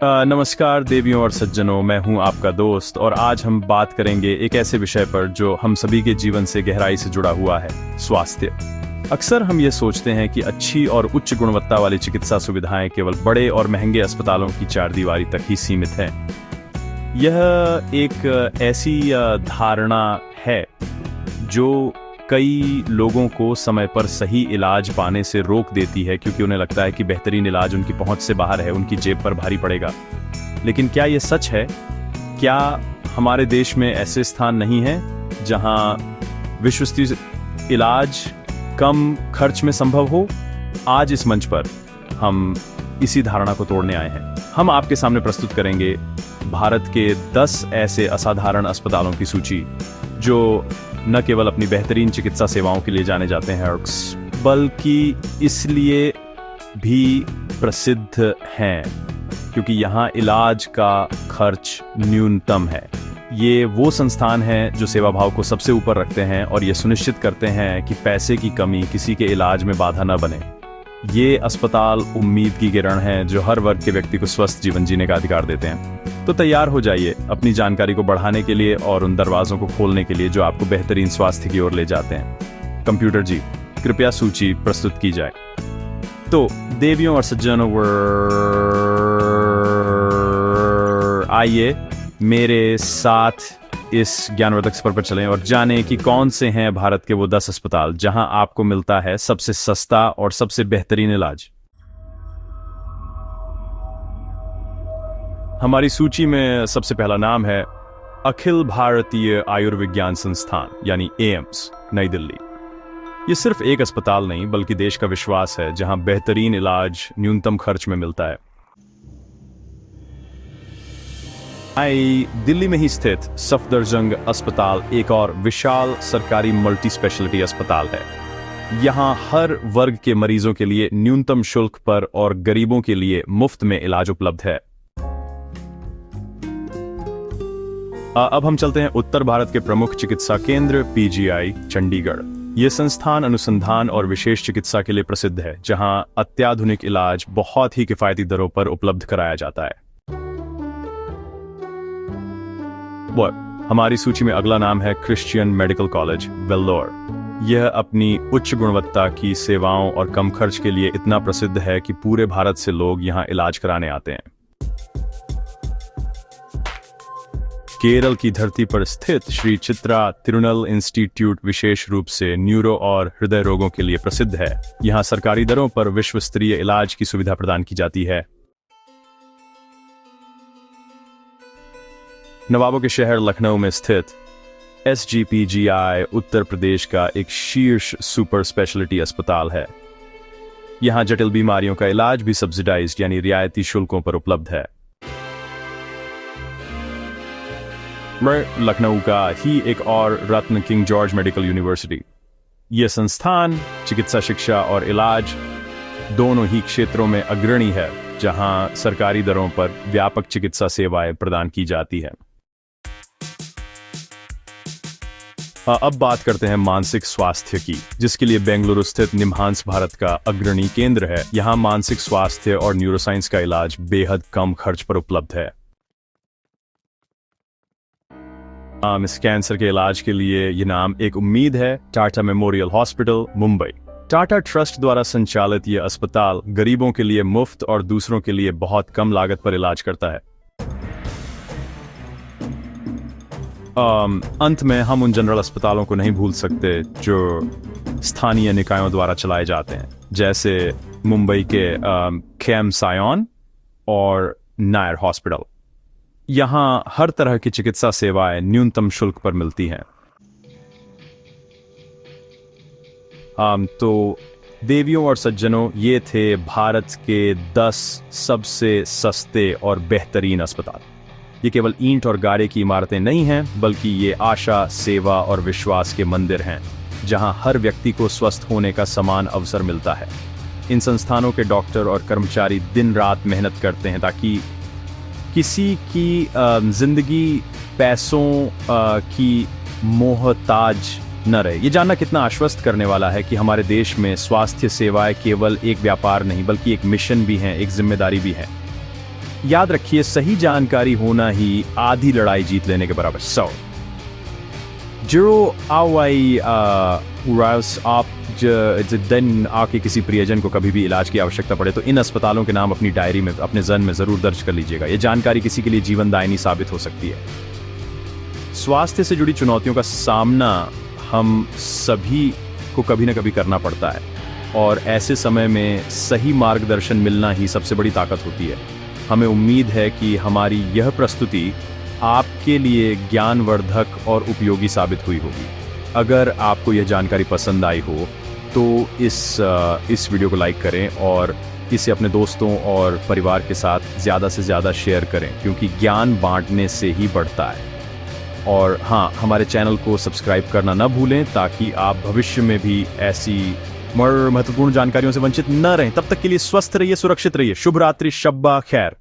नमस्कार देवियों और सज्जनों, मैं हूं आपका दोस्त और आज हम बात करेंगे एक ऐसे विषय पर जो हम सभी के जीवन से गहराई से जुड़ा हुआ है, स्वास्थ्य। अक्सर हम ये सोचते हैं कि अच्छी और उच्च गुणवत्ता वाली चिकित्सा सुविधाएं केवल बड़े और महंगे अस्पतालों की चारदीवारी तक ही सीमित हैं। यह एक ऐसी धारणा है जो कई लोगों को समय पर सही इलाज पाने से रोक देती है, क्योंकि उन्हें लगता है कि बेहतरीन इलाज उनकी पहुंच से बाहर है, उनकी जेब पर भारी पड़ेगा। लेकिन क्या ये सच है? क्या हमारे देश में ऐसे स्थान नहीं हैं जहां विश्वस्तरीय इलाज कम खर्च में संभव हो? आज इस मंच पर हम इसी धारणा को तोड़ने आए हैं। हम आपके सामने प्रस्तुत करेंगे भारत के 10 ऐसे असाधारण अस्पतालों की सूची जो न केवल अपनी बेहतरीन चिकित्सा सेवाओं के लिए जाने जाते हैं, बल्कि इसलिए भी प्रसिद्ध हैं क्योंकि यहाँ इलाज का खर्च न्यूनतम है। ये वो संस्थान हैं जो सेवा भाव को सबसे ऊपर रखते हैं और ये सुनिश्चित करते हैं कि पैसे की कमी किसी के इलाज में बाधा न बने। ये अस्पताल उम्मीद की किरण हैं जो हर वर्ग के व्यक्ति को स्वस्थ जीवन जीने का अधिकार देते हैं। तो तैयार हो जाइए अपनी जानकारी को बढ़ाने के लिए और उन दरवाजों को खोलने के लिए जो आपको बेहतरीन स्वास्थ्य की ओर ले जाते हैं। कंप्यूटर जी, कृपया सूची प्रस्तुत की जाए। तो देवियों और सज्जनों, आइए मेरे साथ इस ज्ञानवर्धक सफर पर चलें और जानें कि कौन से हैं भारत के वो 10 अस्पताल जहां आपको मिलता है सबसे सस्ता और सबसे बेहतरीन इलाज। हमारी सूची में सबसे पहला नाम है अखिल भारतीय आयुर्विज्ञान संस्थान यानी एम्स, नई दिल्ली। ये सिर्फ एक अस्पताल नहीं बल्कि देश का विश्वास है जहां बेहतरीन इलाज न्यूनतम खर्च में मिलता है। दिल्ली में ही स्थित सफदरजंग अस्पताल एक और विशाल सरकारी मल्टी स्पेशलिटी अस्पताल है। यहाँ हर वर्ग के मरीजों के लिए न्यूनतम शुल्क पर और गरीबों के लिए मुफ्त में इलाज उपलब्ध है। अब हम चलते हैं उत्तर भारत के प्रमुख चिकित्सा केंद्र पीजीआई चंडीगढ़। ये संस्थान अनुसंधान और विशेष चिकित्सा के लिए प्रसिद्ध है, जहां अत्याधुनिक इलाज बहुत ही किफायती दरों पर उपलब्ध कराया जाता है। हमारी सूची में अगला नाम है क्रिश्चियन मेडिकल कॉलेज, वेल्लोर। यह अपनी उच्च गुणवत्ता की सेवाओं और कम खर्च के लिए इतना प्रसिद्ध है कि पूरे भारत से लोग यहाँ इलाज कराने आते हैं। केरल की धरती पर स्थित श्री चित्रा तिरुनल इंस्टीट्यूट विशेष रूप से न्यूरो और हृदय रोगों के लिए प्रसिद्ध है। यहाँ सरकारी दरों पर विश्व स्तरीय इलाज की सुविधा प्रदान की जाती है। नवाबों के शहर लखनऊ में स्थित SGPGI उत्तर प्रदेश का एक शीर्ष सुपर स्पेशलिटी अस्पताल है। यहाँ जटिल बीमारियों का इलाज भी सब्सिडाइज्ड यानी रियायती शुल्कों पर उपलब्ध है। लखनऊ का ही एक और रत्न किंग जॉर्ज मेडिकल यूनिवर्सिटी। यह संस्थान चिकित्सा शिक्षा और इलाज दोनों ही क्षेत्रों में अग्रणी है, जहां सरकारी दरों पर व्यापक चिकित्सा सेवाएं प्रदान की जाती है। अब बात करते हैं मानसिक स्वास्थ्य की, जिसके लिए बेंगलुरु स्थित निम्हांस भारत का अग्रणी केंद्र है। यहाँ मानसिक स्वास्थ्य और न्यूरोसाइंस का इलाज बेहद कम खर्च पर उपलब्ध है। इस कैंसर के इलाज के लिए ये नाम एक उम्मीद है। Tata memorial hospital, Mumbai. Tata trust द्वारा संचालित ये अस्पताल गरीबों के लिए मुफ्त और दूसरों के लिए बहुत कम लागत पर इलाज करता है। अंत में हम उन जनरल अस्पतालों को नहीं भूल सकते जो स्थानीय निकायों द्वारा चलाए जाते हैं, जैसे मुंबई के KEMSION और नायर हॉस्पिटल। यहाँ हर तरह की चिकित्सा सेवाएं न्यूनतम शुल्क पर मिलती हैं। तो देवियों और सज्जनों, ये थे भारत के 10 सबसे सस्ते और बेहतरीन अस्पताल। ये केवल ईंट और गाड़े की इमारतें नहीं हैं, बल्कि ये आशा, सेवा और विश्वास के मंदिर हैं, जहां हर व्यक्ति को स्वस्थ होने का समान अवसर मिलता है। इन संस्थानों के डॉक्टर और कर्मचारी दिन रात मेहनत करते हैं ताकि किसी की जिंदगी पैसों की मोहताज न रहे। ये जानना कितना आश्वस्त करने वाला है कि हमारे देश में स्वास्थ्य सेवाएं केवल एक व्यापार नहीं बल्कि एक मिशन भी है, एक जिम्मेदारी भी है। याद रखिए, सही जानकारी होना ही आधी लड़ाई जीत लेने के बराबर। जो आप दिन आके किसी प्रियजन को कभी भी इलाज की आवश्यकता पड़े तो इन अस्पतालों के नाम अपनी डायरी में, अपने जन में जरूर दर्ज कर लीजिएगा। यह जानकारी किसी के लिए जीवनदायिनी साबित हो सकती है। स्वास्थ्य से जुड़ी चुनौतियों का सामना हम सभी को कभी ना कभी करना पड़ता है, और ऐसे समय में सही मार्गदर्शन मिलना ही सबसे बड़ी ताकत होती है। हमें उम्मीद है कि हमारी यह प्रस्तुति आपके लिए ज्ञानवर्धक और उपयोगी साबित हुई होगी। अगर आपको यह जानकारी पसंद आई हो तो इस वीडियो को लाइक करें और इसे अपने दोस्तों और परिवार के साथ ज़्यादा से ज़्यादा शेयर करें, क्योंकि ज्ञान बांटने से ही बढ़ता है। और हाँ, हमारे चैनल को सब्सक्राइब करना न भूलें ताकि आप भविष्य में भी ऐसी महत्वपूर्ण जानकारियों से वंचित न रहें। तब तक के लिए स्वस्थ रहिए, सुरक्षित रहिए। शुभ रात्रि, शब्बा खैर।